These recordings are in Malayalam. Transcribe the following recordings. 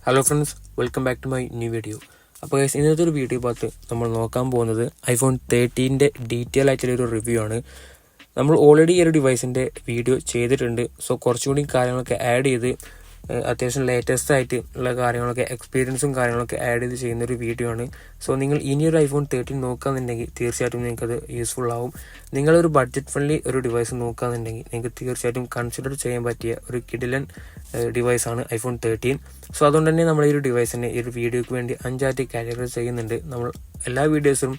Hello friends, welcome back to my new video. അപ്പോൾ ഗൈസ്, ഇന്നത്തെ ഒരു വീഡിയോ ഭാഗത്ത് നമ്മൾ നോക്കാൻ പോകുന്നത് ഐഫോൺ 13 ഡീറ്റെയിൽ ആയിട്ടുള്ളൊരു റിവ്യൂ ആണ്. നമ്മൾ ഓൾറെഡി ഈ ഒരു ഡിവൈസിൻ്റെ വീഡിയോ ചെയ്തിട്ടുണ്ട്. സോ കുറച്ചുകൂടി കാര്യങ്ങളൊക്കെ ആഡ് ചെയ്ത് അത്യാവശ്യം ലേറ്റസ്റ്റ് ആയിട്ട് ഉള്ള കാര്യങ്ങളൊക്കെ എക്സ്പീരിയൻസും കാര്യങ്ങളൊക്കെ ആഡ് ചെയ്ത് ചെയ്യുന്നൊരു വീഡിയോ ആണ്. സോ നിങ്ങൾ ഇനിയൊരു ഐഫോൺ 13 നോക്കുകയെന്നുണ്ടെങ്കിൽ തീർച്ചയായിട്ടും നിങ്ങൾക്കത് യൂസ്ഫുൾ ആവും. നിങ്ങളൊരു ബഡ്ജറ്റ് ഫ്രണ്ട്ലി ഒരു ഡിവൈസ് നോക്കുകയെന്നുണ്ടെങ്കിൽ നിങ്ങൾക്ക് തീർച്ചയായിട്ടും കൺസിഡർ ചെയ്യാൻ പറ്റിയ ഒരു കിടിലൻ ഡിവൈസാണ് ഐഫോൺ 13. സോ അതുകൊണ്ട് തന്നെ നമ്മൾ ഈ ഒരു ഡിവൈസിനെ ഈ ഒരു വീഡിയോയ്ക്ക് വേണ്ടി 5 കാറ്റഗറി ചെയ്യുന്നുണ്ട്. നമ്മൾ എല്ലാ വീഡിയോസും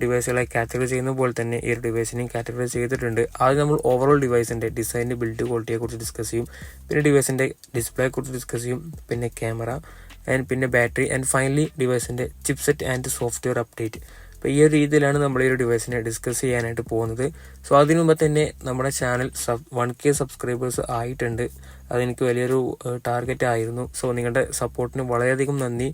ഡിവൈസുകളെ കാറ്റഗറി ചെയ്യുന്ന പോലെ തന്നെ ഈ ഒരു ഡിവൈസിനെയും കാറ്റഗറി ചെയ്തിട്ടുണ്ട്. ആദ്യം നമ്മൾ ഓവറോൾ ഡിവൈസിൻ്റെ ഡിസൈൻ, ബിൽഡ് ക്വാളിറ്റിയെക്കുറിച്ച് ഡിസ്കസ് ചെയ്യും, പിന്നെ ഡിവൈസിൻ്റെ ഡിസ്പ്ലേയെക്കുറിച്ച് ഡിസ്കസ് ചെയ്യും, പിന്നെ ക്യാമറ പിന്നെ ബാറ്ററി ആൻഡ് ഫൈനലി ഡിവൈസിൻ്റെ ചിപ്സെറ്റ് ആൻഡ് സോഫ്റ്റ്വെയർ അപ്ഡേറ്റ്. അപ്പോൾ ഈ ഒരു രീതിയിലാണ് നമ്മൾ ഈ ഒരു ഡിവൈസിനെ ഡിസ്കസ് ചെയ്യാനായിട്ട് പോകുന്നത്. സോ അതിനു മുമ്പ് തന്നെ നമ്മുടെ ചാനൽ 1K സബ്സ്ക്രൈബേഴ്സ് ആയിട്ടുണ്ട്. അതെനിക്ക് വലിയൊരു ടാർഗറ്റ് ആയിരുന്നു. സോ നിങ്ങളുടെ സപ്പോർട്ടിന് വളരെയധികം നന്ദി.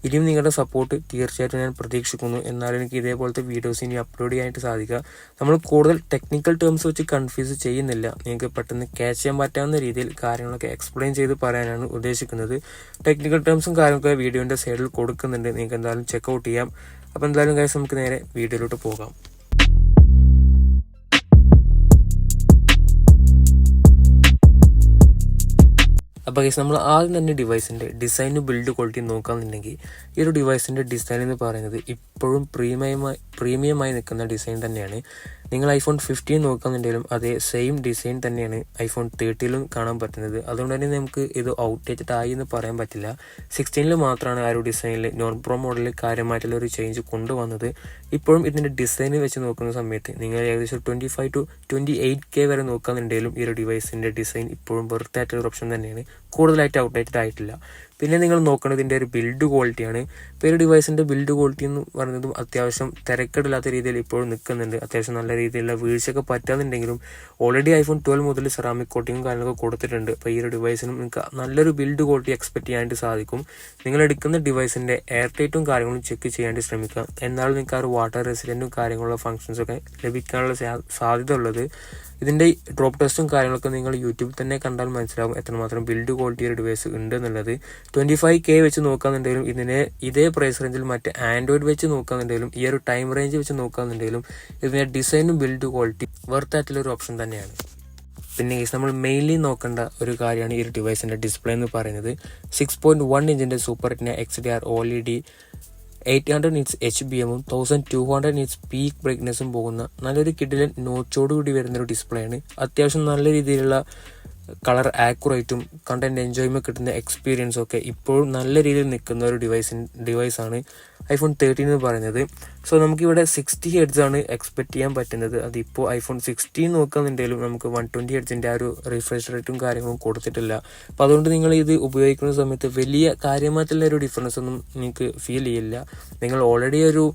ഇനിയും നിങ്ങളുടെ സപ്പോർട്ട് തീർച്ചയായിട്ടും ഞാൻ പ്രതീക്ഷിക്കുന്നു. എന്നാലും എനിക്ക് ഇതേപോലത്തെ വീഡിയോസ് ഇനി അപ്ലോഡ് ചെയ്യാനായിട്ട് സാധിക്കുക. നമ്മൾ കൂടുതൽ ടെക്നിക്കൽ ടേംസ് വെച്ച് കൺഫ്യൂസ് ചെയ്യുന്നില്ല. നിങ്ങൾക്ക് പെട്ടെന്ന് ക്യാച്ച് ചെയ്യാൻ പറ്റാവുന്ന രീതിയിൽ കാര്യങ്ങളൊക്കെ എക്സ്പ്ലെയിൻ ചെയ്ത് പറയാനാണ് ഉദ്ദേശിക്കുന്നത്. ടെക്നിക്കൽ ടേംസും കാര്യങ്ങളൊക്കെ വീഡിയോൻ്റെ സൈഡിൽ കൊടുക്കുന്നുണ്ട്. നിങ്ങൾക്ക് എന്തായാലും ചെക്കൗട്ട് ചെയ്യാം. അപ്പോൾ എന്തായാലും ഗൈസ്, നമുക്ക് നേരെ വീഡിയോയിലോട്ട് പോകാം. അപ്പോൾ ഗൈസ്, നമ്മൾ ആദ്യം തന്നെ ഡിവൈസിൻ്റെ ഡിസൈനും ബിൽഡ് ക്വാളിറ്റി നോക്കുകയാണെന്നുണ്ടെങ്കിൽ ഈ ഒരു ഡിവൈസിൻ്റെ ഡിസൈൻ എന്ന് പറയുന്നത് ഇപ്പോഴും പ്രീമിയമായി നിൽക്കുന്ന ഡിസൈൻ തന്നെയാണ്. നിങ്ങൾ ഐഫോൺ 15 നോക്കുകയാണെന്നുണ്ടെങ്കിലും അതേ സെയിം ഡിസൈൻ തന്നെയാണ് ഐഫോൺ 13 കാണാൻ പറ്റുന്നത്. അതുകൊണ്ട് തന്നെ നമുക്ക് ഇത് ഔട്ട്ഡേറ്റഡ് ആയി എന്ന് പറയാൻ പറ്റില്ല. 16 മാത്രമാണ് ആ ഒരു ഡിസൈനിൽ നോൺ പ്രോ മോഡലിൽ കാര്യമായിട്ടുള്ള ഒരു ചേഞ്ച് കൊണ്ടുവന്നത്. ഇപ്പോഴും ഇതിൻ്റെ ഡിസൈൻ വെച്ച് നോക്കുന്ന സമയത്ത് നിങ്ങൾ ഏകദേശം 25 to 28K വരെ നോക്കുകയാണെന്നുണ്ടെങ്കിലും ഈ ഒരു ഡിവൈസിൻ്റെ ഡിസൈൻ ഇപ്പോഴും വെറുതെ ആയിട്ടുള്ള ഒരു ഓപ്ഷൻ തന്നെയാണ്. കൂടുതലായിട്ട് ഔട്ട്ഡേറ്റഡ് ആയിട്ടില്ല. പിന്നെ നിങ്ങൾ നോക്കുന്നത് ഇതിൻ്റെ ഒരു ബിൽഡ് ക്വാളിറ്റിയാണ്. ഇപ്പോൾ ഒരു ഡിവൈസിൻ്റെ ബിൽഡ് ക്വാളിറ്റി എന്ന് പറയുന്നതും അത്യാവശ്യം തിരക്കേടില്ലാത്ത രീതിയിൽ ഇപ്പോഴും നിൽക്കുന്നുണ്ട്. അത്യാവശ്യം നല്ല രീതിയിലുള്ള വീഴ്ചയൊക്കെ പറ്റാന്നുണ്ടെങ്കിലും ഓൾറെഡി ഐഫോൺ 12 മുതൽ സെറാമിക് കോട്ടിങ്ങും കാര്യങ്ങളൊക്കെ കൊടുത്തിട്ടുണ്ട്. അപ്പോൾ ഈ ഒരു ഡിവൈസിനും നിങ്ങൾക്ക് നല്ലൊരു ബിൽഡ് ക്വാളിറ്റി എക്സ്പെക്ട് ചെയ്യാനായിട്ട് സാധിക്കും. നിങ്ങൾ എടുക്കുന്ന ഡിവൈസിൻ്റെ എയർ ടൈറ്റും കാര്യങ്ങളും ചെക്ക് ചെയ്യാനായിട്ട് ശ്രമിക്കുക. എന്നാലും നിങ്ങൾക്ക് ആ ഒരു വാട്ടർ റെസിസ്റ്റൻറ്റും കാര്യങ്ങളുള്ള ഫങ്ഷൻസൊക്കെ ലഭിക്കാനുള്ള സാധ്യത ഉള്ളത്. ഇതിൻ്റെ ഡ്രോപ്പ് ടെസ്റ്റും കാര്യങ്ങളൊക്കെ നിങ്ങൾ യൂട്യൂബിൽ തന്നെ കണ്ടാൽ മനസ്സിലാവും എത്രമാത്രം ബിൽഡ് ക്വാളിറ്റി ഒരു ഡിവൈസ് ഉണ്ട് എന്നുള്ളത്. 25K വെച്ച് നോക്കുകയെന്നുണ്ടെങ്കിലും ഇതേ പ്രൈസ് റേഞ്ചിൽ മറ്റ് ആൻഡ്രോയിഡ് വെച്ച് നോക്കുകയെന്നുണ്ടെങ്കിലും ഈ ഒരു ടൈം റേഞ്ച് വെച്ച് നോക്കുകയെന്നുണ്ടെങ്കിലും ഇതിൻ്റെ ഡിസൈനും ബിൽഡ് ക്വാളിറ്റി വെർത്തായിട്ടുള്ള ഒരു ഓപ്ഷൻ തന്നെയാണ്. പിന്നെ നമ്മൾ മെയിൻലി നോക്കേണ്ട ഒരു കാര്യമാണ് ഈ ഒരു ഡിവൈസിൻ്റെ ഡിസ്പ്ലേ എന്ന് പറയുന്നത്. 6.1 ഇഞ്ചിൻ്റെ super retina XDR OLED 800 nits HBM 1200 nits peak ബ്രൈറ്റ്നെസ്സും പോകുന്ന നല്ലൊരു കിടിലൻ നോച്ചോടുകൂടി വരുന്നൊരു ഡിസ്പ്ലേ ആണ്. അത്യാവശ്യം നല്ല രീതിയിലുള്ള കളർ ആക്യുറേറ്റും കണ്ടന്റ് എൻജോയ്മെന്റ് കിട്ടുന്ന എക്സ്പീരിയൻസും ഒക്കെ ഇപ്പോഴും നല്ല രീതിയിൽ നിൽക്കുന്ന ഒരു ഡിവൈസാണ് ഐഫോൺ 13 എന്ന് പറയുന്നത്. സോ നമുക്കിവിടെ 60 ഹെർട്സ് ആണ് എക്സ്പെക്ട് ചെയ്യാൻ പറ്റുന്നത്. അതിപ്പോൾ ഐഫോൺ 16 നോക്കുകയെന്നുണ്ടെങ്കിലും നമുക്ക് 120 ഹെർട്സിൻ്റെ ആ ഒരു റിഫ്രഷ് റേറ്റും കാര്യങ്ങളും കൊടുത്തിട്ടില്ല. അപ്പോൾ അതുകൊണ്ട് നിങ്ങൾ ഇത് ഉപയോഗിക്കുന്ന സമയത്ത് വലിയ കാര്യമായിട്ടുള്ള ഒരു ഡിഫറൻസ് ഒന്നും നിങ്ങൾക്ക് ഫീൽ ചെയ്യില്ല. നിങ്ങൾ ഓൾറെഡി ഒരു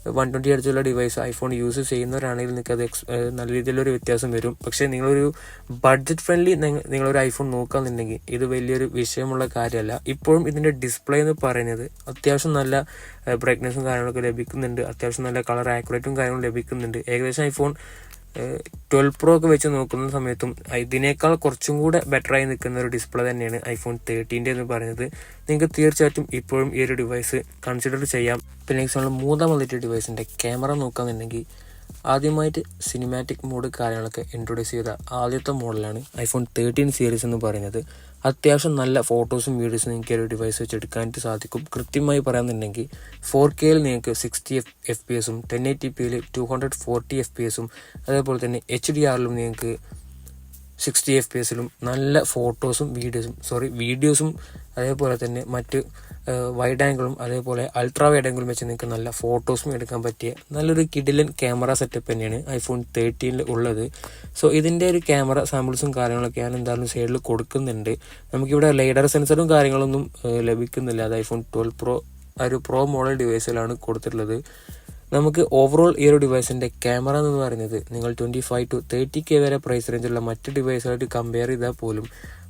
120 ഹെർട്സുള്ള ഡിവൈസ് ഐഫോൺ യൂസ് ചെയ്യുന്നവരാണെങ്കിൽ നിങ്ങൾക്ക് അത് നല്ല രീതിയിലൊരു വ്യത്യാസം വരും. പക്ഷേ നിങ്ങളൊരു ബഡ്ജറ്റ് ഫ്രണ്ട്ലി നിങ്ങളൊരു ഐഫോൺ നോക്കുകയെന്നുണ്ടെങ്കിൽ ഇത് വലിയൊരു വിഷയമുള്ള കാര്യമല്ല. ഇപ്പോഴും ഇതിൻ്റെ ഡിസ്പ്ലേ എന്ന് പറയുന്നത് അത്യാവശ്യം നല്ല ബ്രൈറ്റ്നസ്സും കാര്യങ്ങളൊക്കെ ലഭിക്കുന്നുണ്ട്. അത്യാവശ്യം നല്ല കളർ ആക്യുറേറ്റും കാര്യങ്ങളും ലഭിക്കുന്നുണ്ട്. ഏകദേശം ഐഫോൺ 12 Pro ഒക്കെ വെച്ച് നോക്കുന്ന സമയത്തും ഇതിനേക്കാൾ കുറച്ചും കൂടെ ബെറ്ററായി നിൽക്കുന്ന ഒരു ഡിസ്പ്ലേ തന്നെയാണ് ഐഫോൺ 13 എന്ന് പറയുന്നത്. നിങ്ങൾക്ക് തീർച്ചയായിട്ടും ഇപ്പോഴും ഈ ഒരു ഡിവൈസ് കൺസിഡർ ചെയ്യാം. പിന്നെ നമ്മൾ മൂന്നാമത്തെ ഡിവൈസിൻ്റെ ക്യാമറ നോക്കുകയാണെന്നുണ്ടെങ്കിൽ ആദ്യമായിട്ട് സിനിമാറ്റിക് മോഡ് കാര്യങ്ങളൊക്കെ ഇൻട്രൊഡ്യൂസ് ചെയ്ത ആദ്യത്തെ മോഡലാണ് ഐഫോൺ 13 സീരീസ് എന്ന് പറയുന്നത്. അത്യാവശ്യം നല്ല ഫോട്ടോസും വീഡിയോസും നിങ്ങൾക്ക് ഒരു ഡിവൈസ് വെച്ച് എടുക്കാനായിട്ട് സാധിക്കും. കൃത്യമായി പറയാമെന്നുണ്ടെങ്കിൽ 4Kയിൽ നിങ്ങൾക്ക് 60 FPS 1080pയിൽ 240 FPS അതേപോലെ തന്നെ HDRലും നിങ്ങൾക്ക് 60 FPS നല്ല ഫോട്ടോസും വീഡിയോസും അതേപോലെ തന്നെ മറ്റ് വൈഡ് ആംഗിളും അതേപോലെ അൾട്രാ വൈഡ് ആംഗിളും വെച്ച് നിങ്ങൾക്ക് നല്ല ഫോട്ടോസും എടുക്കാൻ പറ്റിയ നല്ലൊരു കിടിലൻ ക്യാമറ സെറ്റപ്പ് തന്നെയാണ് ഐഫോൺ 13 ഉള്ളത്. സോ ഇതിൻ്റെ ഒരു ക്യാമറ സാമ്പിൾസും കാര്യങ്ങളൊക്കെ ഞാൻ എന്തായാലും സൈഡിൽ കൊടുക്കുന്നുണ്ട്. നമുക്കിവിടെ ലൈഡർ സെൻസറും കാര്യങ്ങളൊന്നും ലഭിക്കുന്നില്ല. അത് ഐഫോൺ 12 Pro ഒരു പ്രോ മോഡൽ ഡിവൈസിലാണ് കൊടുത്തിട്ടുള്ളത്. നമുക്ക് ഓവറോൾ ഈ ഒരു ഡിവൈസിൻ്റെ ക്യാമറ എന്ന് പറയുന്നത് നിങ്ങൾ 25 to 30K വരെ പ്രൈസ് റേഞ്ചുള്ള മറ്റ് ഡിവൈസുകളായിട്ട് കമ്പയർ ചെയ്താൽ പോലും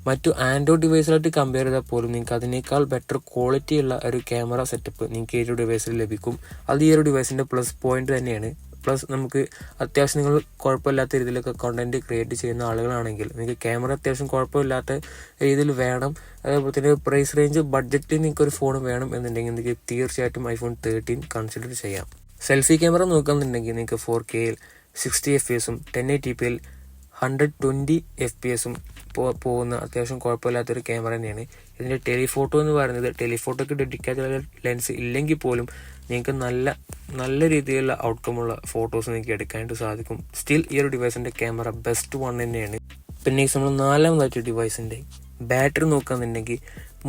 മറ്റു ആൻഡ്രോയിഡ് ഡിവൈസുകളായിട്ട് കമ്പയർ ചെയ്താൽ പോലും നിങ്ങൾക്ക് അതിനേക്കാൾ ബെറ്റർ ക്വാളിറ്റി ഉള്ള ഒരു ക്യാമറ സെറ്റപ്പ് നിങ്ങൾക്ക് ഈ ഒരു ഡിവൈസിൽ ലഭിക്കും. അത് ഈ ഒരു ഡിവൈസിൻ്റെ പ്ലസ് പോയിന്റ് തന്നെയാണ്. പ്ലസ് നമുക്ക് അത്യാവശ്യം നിങ്ങൾ കുഴപ്പമില്ലാത്ത രീതിയിലൊക്കെ കണ്ടന്റ് ക്രിയേറ്റ് ചെയ്യുന്ന ആളുകളാണെങ്കിൽ നിങ്ങൾക്ക് ക്യാമറ അത്യാവശ്യം കുഴപ്പമില്ലാത്ത രീതിയിൽ വേണം, അതേപോലെ തന്നെ പ്രൈസ് റേഞ്ച് ബഡ്ജറ്റിൽ നിങ്ങൾക്ക് ഒരു ഫോൺ വേണം എന്നുണ്ടെങ്കിൽ നിങ്ങൾക്ക് തീർച്ചയായിട്ടും iPhone 13 കൺസിഡർ ചെയ്യാം. സെൽഫി ക്യാമറ നോക്കുകയാണെന്നുണ്ടെങ്കിൽ നിങ്ങൾക്ക് 4K 60 FPS 1080p 120 FPS പോകുന്ന അത്യാവശ്യം കുഴപ്പമില്ലാത്തൊരു ക്യാമറ തന്നെയാണ്. ഇതിൻ്റെ ടെലിഫോട്ടോ എന്ന് പറയുന്നത് ടെലിഫോട്ടോക്ക് ഡെഡിക്കേറ്റഡ് ലെൻസ് ഇല്ലെങ്കിൽ പോലും നിങ്ങൾക്ക് നല്ല രീതിയിലുള്ള ഔട്ട്കമുള്ള ഫോട്ടോസ് നിങ്ങൾക്ക് എടുക്കാനായിട്ട് സാധിക്കും. സ്റ്റിൽ ഈ ഒരു ഡിവൈസിൻ്റെ ക്യാമറ ബെസ്റ്റ് വൺ തന്നെയാണ്. പിന്നെ നമ്മൾ നാലാമതായിട്ട് ഡിവൈസിൻ്റെ ബാറ്ററി നോക്കുകയാണെന്നുണ്ടെങ്കിൽ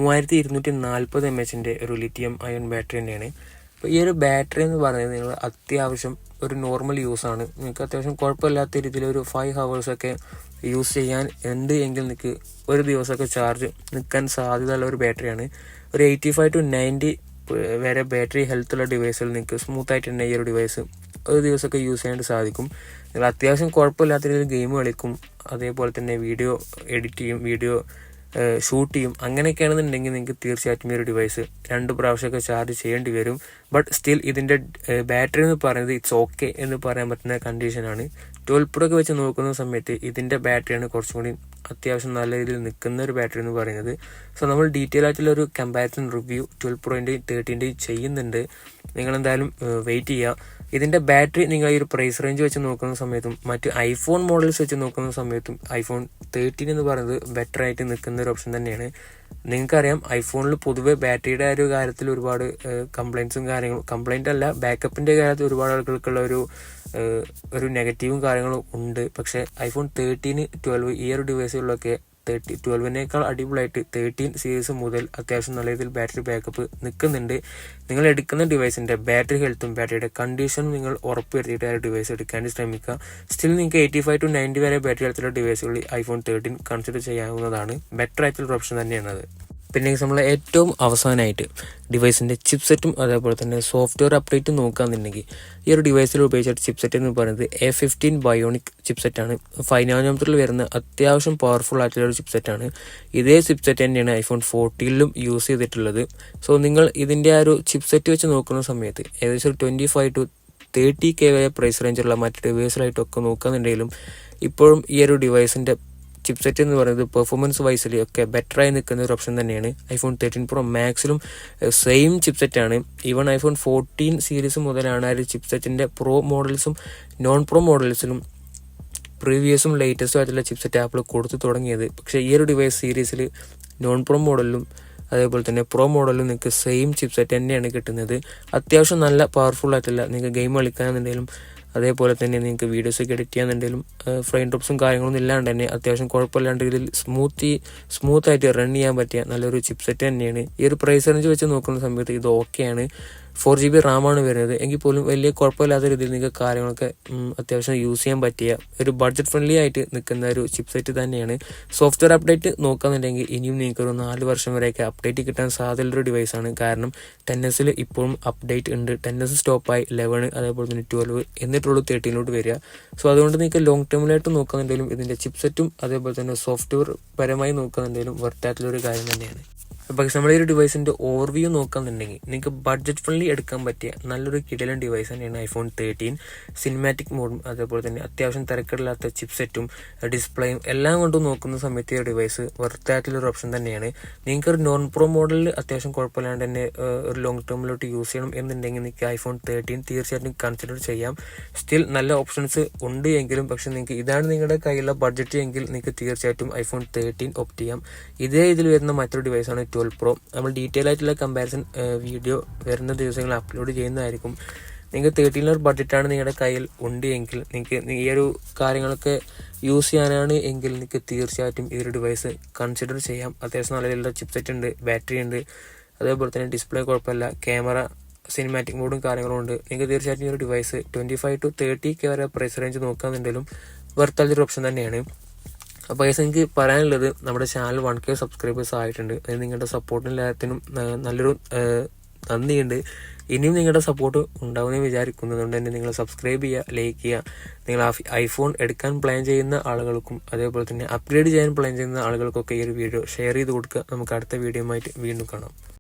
3240 mAh ഒരു ലിഥിയം അയൺ ബാറ്ററി തന്നെയാണ്. അപ്പോൾ ഈ ഒരു ബാറ്ററി എന്ന് പറയുന്നത് നിങ്ങൾ അത്യാവശ്യം ഒരു നോർമൽ യൂസാണ്, നിങ്ങൾക്ക് അത്യാവശ്യം കുഴപ്പമില്ലാത്ത രീതിയിൽ ഒരു 5 hours യൂസ് ചെയ്യാൻ ഉണ്ട് എങ്കിൽ നിങ്ങൾക്ക് ഒരു ദിവസമൊക്കെ ചാർജ് നിൽക്കാൻ സാധ്യതയുള്ള ഒരു ബാറ്ററിയാണ്. ഒരു 85 to 90 വരെ ബാറ്ററി ഹെൽത്തുള്ള ഡിവൈസുകൾ നിങ്ങൾക്ക് സ്മൂത്തായിട്ട് തന്നെ ഈ ഒരു ഡിവൈസ് ഒരു ദിവസമൊക്കെ യൂസ് ചെയ്യാനായിട്ട് സാധിക്കും. നിങ്ങൾ അത്യാവശ്യം കുഴപ്പമില്ലാത്ത രീതിയിൽ ഗെയിം കളിക്കും, അതേപോലെ തന്നെ വീഡിയോ എഡിറ്റ് ചെയ്യും, വീഡിയോ ഷൂട്ട് ചെയ്യും, അങ്ങനെയൊക്കെയാണെന്നുണ്ടെങ്കിൽ നിങ്ങൾക്ക് തീർച്ചയായിട്ടും ഈ ഒരു ഡിവൈസ് 2 പ്രാവശ്യമൊക്കെ ചാർജ് ചെയ്യേണ്ടി വരും. ബട്ട് സ്റ്റിൽ ഇതിൻ്റെ ബാറ്ററി എന്ന് പറയുന്നത് ഇറ്റ്സ് ഓക്കെ എന്ന് പറയാൻ പറ്റുന്ന കണ്ടീഷനാണ്. 12 Pro ഒക്കെ വെച്ച് നോക്കുന്ന സമയത്ത് ഇതിൻ്റെ ബാറ്ററിയാണ് കുറച്ചും കൂടി അത്യാവശ്യം നല്ല രീതിയിൽ നിൽക്കുന്ന ഒരു ബാറ്ററി എന്ന് പറയുന്നത്. സോ നമ്മൾ ഡീറ്റെയിൽ ആയിട്ടുള്ള ഒരു കമ്പാരിസൺ റിവ്യൂ 12 Proൻ്റെയും 13ൻ്റെയും ചെയ്യുന്നുണ്ട്, നിങ്ങളെന്തായാലും വെയിറ്റ് ചെയ്യുക. ഇതിൻ്റെ ബാറ്ററി നിങ്ങൾ ഈ ഒരു പ്രൈസ് റേഞ്ച് വെച്ച് നോക്കുന്ന സമയത്തും മറ്റ് iPhone മോഡൽസ് വെച്ച് നോക്കുന്ന സമയത്തും iPhone 13 എന്ന് പറയുന്നത് ബെറ്റർ ആയിട്ട് നിൽക്കുന്ന ഒരു ഓപ്ഷൻ തന്നെയാണ്. നിങ്ങൾക്കറിയാം ഐഫോണിൽ പൊതുവെ ബാറ്ററിയുടെ ഒരു കാര്യത്തിൽ ഒരുപാട് കംപ്ലൈൻറ്റ്സും കാര്യങ്ങളും, കംപ്ലൈൻ്റ് അല്ല ബാക്കപ്പിൻ്റെ കാര്യത്തിൽ ഒരുപാട് ആളുകൾക്കുള്ള ഒരു നെഗറ്റീവും കാര്യങ്ങളും ഉണ്ട്. പക്ഷേ iPhone 13, 12 ഈ ഒരു ഡിവൈസുകളിലൊക്കെ 12-നേക്കാൾ അടിപൊളിയായിട്ട് 13 സീരീസ് മുതൽ അത്യാവശ്യം നല്ല രീതിയിൽ ബാറ്ററി ബാക്കപ്പ് നിൽക്കുന്നുണ്ട്. നിങ്ങൾ എടുക്കുന്ന ഡിവൈസിൻ്റെ ബാറ്ററി ഹെൽത്തും ബാറ്ററിയുടെ കണ്ടീഷനും നിങ്ങൾ ഉറപ്പുവരുത്തിയിട്ട് ആ ഡിവൈസ് എടുക്കാൻ ശ്രമിക്കുക. സ്റ്റിൽ നിങ്ങൾക്ക് 85 to 90 വരെ ബാറ്ററി ഹെൽത്തുള്ള ഡിവൈസുകളിൽ iPhone 13 കൺസിഡർ ചെയ്യാവുന്നതാണ്. ബെറ്റർ ആയിട്ടുള്ള ഓപ്ഷൻ തന്നെയാണത്. പിന്നെ നമ്മൾ ഏറ്റവും അവസാനമായിട്ട് ഡിവൈസിൻ്റെ ചിപ്സെറ്റും അതേപോലെ തന്നെ സോഫ്റ്റ്വെയർ അപ്ഡേറ്റും നോക്കുകയാണെന്നുണ്ടെങ്കിൽ ഈ ഒരു ഡിവൈസിൽ ഉപയോഗിച്ച ചിപ്സെറ്റ് എന്ന് പറയുന്നത് A15 ബയോണിക് ചിപ്സെറ്റാണ്. 5 nanometer വരുന്ന അത്യാവശ്യം പവർഫുൾ ആയിട്ടുള്ള ഒരു ചിപ്സെറ്റാണ്. ഇതേ ചിപ്സെറ്റ് തന്നെയാണ് iPhone 14ലും യൂസ് ചെയ്തിട്ടുള്ളത്. സോ നിങ്ങൾ ഇതിൻ്റെ ആ ഒരു ചിപ്സെറ്റ് വെച്ച് നോക്കുന്ന സമയത്ത് ഏകദേശം 25 to 30K വരെ പ്രൈസ് റേഞ്ചുള്ള മറ്റ് ഡിവൈസിലായിട്ടൊക്കെ നോക്കുകയാണെന്നുണ്ടെങ്കിലും ഇപ്പോഴും ഈ ഒരു ഡിവൈസിൻ്റെ ചിപ്സെറ്റ് എന്ന് പറയുന്നത് പെർഫോമൻസ് വൈസിൽ ഒക്കെ ബെറ്ററായി നിൽക്കുന്ന ഒരു ഓപ്ഷൻ തന്നെയാണ്. iPhone 13 Pro മാക്സിലും സെയിം ചിപ്സെറ്റാണ്. ഈവൺ iPhone 14 സീരീസ് മുതലാണ് ആ ഒരു ചിപ്സെറ്റിൻ്റെ പ്രോ മോഡൽസും നോൺ പ്രോ മോഡൽസിലും പ്രീവിയസും ലേറ്റസ്റ്റും ആയിട്ടുള്ള ചിപ്സെറ്റ് ആപ്പിൾ കൊടുത്തു തുടങ്ങിയത്. പക്ഷേ ഈ ഒരു ഡിവൈസ് സീരീസിൽ നോൺ പ്രോ മോഡലിലും അതേപോലെ തന്നെ പ്രോ മോഡലിലും നിങ്ങൾക്ക് സെയിം ചിപ്സെറ്റ് തന്നെയാണ് കിട്ടുന്നത്. അത്യാവശ്യം നല്ല പവർഫുൾ ആയിട്ടുള്ള നിങ്ങൾക്ക് ഗെയിം കളിക്കാന്നുണ്ടെങ്കിലും അതേപോലെ തന്നെ നിങ്ങൾക്ക് വീഡിയോസൊക്കെ എഡിറ്റ് ചെയ്യാന്നുണ്ടെങ്കിലും ഫ്രെയിം ഡ്രോപ്സും കാര്യങ്ങളൊന്നും ഇല്ലാണ്ട് തന്നെ അത്യാവശ്യം കുഴപ്പമില്ലാണ്ട് ഇതിൽ സ്മൂത്തായിട്ട് റൺ ചെയ്യാൻ പറ്റിയ നല്ലൊരു ചിപ്സെറ്റ് തന്നെയാണ്. ഈ ഒരു പ്രൈസ് റേഞ്ച് വെച്ച് നോക്കുന്ന സമയത്ത് ഇത് ഓക്കെയാണ്. 4GB റാമാണ് വരുന്നത് എങ്കിൽ പോലും വലിയ കുഴപ്പമില്ലാത്ത രീതിയിൽ നിങ്ങൾക്ക് കാര്യങ്ങളൊക്കെ അത്യാവശ്യം യൂസ് ചെയ്യാൻ പറ്റിയ ഒരു ബഡ്ജറ്റ് ഫ്രണ്ട്ലി ആയിട്ട് നിൽക്കുന്ന ഒരു ചിപ്സെറ്റ് തന്നെയാണ്. സോഫ്റ്റ്വെയർ അപ്ഡേറ്റ് നോക്കുകയാണെന്നുണ്ടെങ്കിൽ ഇനിയും നിങ്ങൾക്കൊരു 4 വർഷം വരെയൊക്കെ അപ്ഡേറ്റ് കിട്ടാൻ സാധ്യതയുള്ളൊരു ഡിവൈസാണ്. കാരണം 10s ഇപ്പോഴും അപ്ഡേറ്റ് ഉണ്ട്. 10s സ്റ്റോപ്പായി 11 അതേപോലെ തന്നെ 12 എന്നിട്ടുള്ളൂ 13 വരിക. സോ അതുകൊണ്ട് നിങ്ങൾക്ക് ലോങ് ടേമിലായിട്ട് നോക്കുകയാണെന്നുണ്ടെങ്കിലും ഇതിൻ്റെ ചിപ്സെറ്റും അതേപോലെ തന്നെ സോഫ്റ്റ്വെയർ പരമായി നോക്കുകയാണെന്നുണ്ടെങ്കിലും വർത്തായിട്ടുള്ളൊരു കാര്യം തന്നെയാണ്. പക്ഷെ നമ്മൾ ഈ ഒരു ഡിവൈസിൻ്റെ ഓവർവ്യൂ നോക്കുകയാണെന്നുണ്ടെങ്കിൽ നിങ്ങൾക്ക് ബഡ്ജറ്റ് ഫ്രണ്ട്ലി എടുക്കാൻ പറ്റിയ നല്ലൊരു കിടിലൻ ഡിവൈസ് തന്നെയാണ് iPhone 13. സിനിമാറ്റിക് മോഡും അതേപോലെ തന്നെ അത്യാവശ്യം തിരക്കില്ലാത്ത ചിപ്സെറ്റും ഡിസ്പ്ലേയും എല്ലാം കൊണ്ടും നോക്കുന്ന സമയത്ത് ഈ ഡിവൈസ് വർത്തായിട്ടുള്ളൊരു ഓപ്ഷൻ തന്നെയാണ്. നിങ്ങൾക്കൊരു നോൺ പ്രോ മോഡലിൽ അത്യാവശ്യം കുഴപ്പമില്ലാണ്ട് തന്നെ ഒരു ലോങ് ടേമിലോട്ട് യൂസ് ചെയ്യണം എന്നുണ്ടെങ്കിൽ നിങ്ങൾക്ക് iPhone 13 തീർച്ചയായിട്ടും കൺസിഡർ ചെയ്യാം. സ്റ്റിൽ നല്ല ഓപ്ഷൻസ് ഉണ്ട് എങ്കിലും പക്ഷെ നിങ്ങൾക്ക് ഇതാണ് നിങ്ങളുടെ കയ്യിലുള്ള ബഡ്ജറ്റ് എങ്കിൽ നിങ്ങൾക്ക് തീർച്ചയായിട്ടും iPhone 13 ഓപ്റ്റ് ചെയ്യാം. ഇതേ ഇതിൽ വരുന്ന മറ്റൊരു ഡിവൈസാണ് 12 Pro. നമ്മൾ ഡീറ്റെയിൽ ആയിട്ടുള്ള കമ്പാരിസൺ വീഡിയോ വരുന്ന ദിവസങ്ങൾ അപ്ലോഡ് ചെയ്യുന്നതായിരിക്കും. നിങ്ങൾക്ക് 13 ബഡ്ജറ്റാണ് നിങ്ങളുടെ കയ്യിൽ ഉണ്ട് എങ്കിൽ നിങ്ങൾക്ക് ഈ ഒരു കാര്യങ്ങളൊക്കെ യൂസ് ചെയ്യാനാണ് എങ്കിൽ നിങ്ങൾക്ക് തീർച്ചയായിട്ടും ഈ ഒരു ഡിവൈസ് കൺസിഡർ ചെയ്യാം. അത്യാവശ്യം നല്ല രീതിയിലുള്ള ചിപ്സെറ്റ് ഉണ്ട്, ബാറ്ററി ഉണ്ട്, അതേപോലെ തന്നെ ഡിസ്പ്ലേ കുഴപ്പമില്ല, ക്യാമറ സിനിമാറ്റിക് മോഡും കാര്യങ്ങളും ഉണ്ട്. നിങ്ങൾക്ക് തീർച്ചയായിട്ടും ഈ ഒരു ഡിവൈസ് 25 to 30K വരെ പ്രൈസ് റേഞ്ച് നോക്കാന്നുണ്ടെങ്കിലും വർത്താത്തൊരു ഓപ്ഷൻ തന്നെയാണ്. അപ്പോൾ എനിക്ക് പറയാനുള്ളത് നമ്മുടെ ചാനൽ 1K സബ്സ്ക്രൈബേഴ്സ് ആയിട്ടുണ്ട്. അത് നിങ്ങളുടെ സപ്പോർട്ടിനും എല്ലാത്തിനും നല്ലൊരു നന്ദിയുണ്ട്. ഇനിയും നിങ്ങളുടെ സപ്പോർട്ട് ഉണ്ടാവുമെന്ന് വിചാരിക്കുന്നതുകൊണ്ട് തന്നെ നിങ്ങൾ സബ്സ്ക്രൈബ് ചെയ്യുക, ലൈക്ക് ചെയ്യുക. നിങ്ങൾ ഐഫോൺ എടുക്കാൻ പ്ലാൻ ചെയ്യുന്ന ആളുകൾക്കും അതേപോലെ തന്നെ അപ്ഗ്രേഡ് ചെയ്യാൻ പ്ലാൻ ചെയ്യുന്ന ആളുകൾക്കൊക്കെ ഈ ഒരു വീഡിയോ ഷെയർ ചെയ്ത് കൊടുക്കുക. നമുക്ക് അടുത്ത വീഡിയോയുമായിട്ട് വീണ്ടും കാണാം.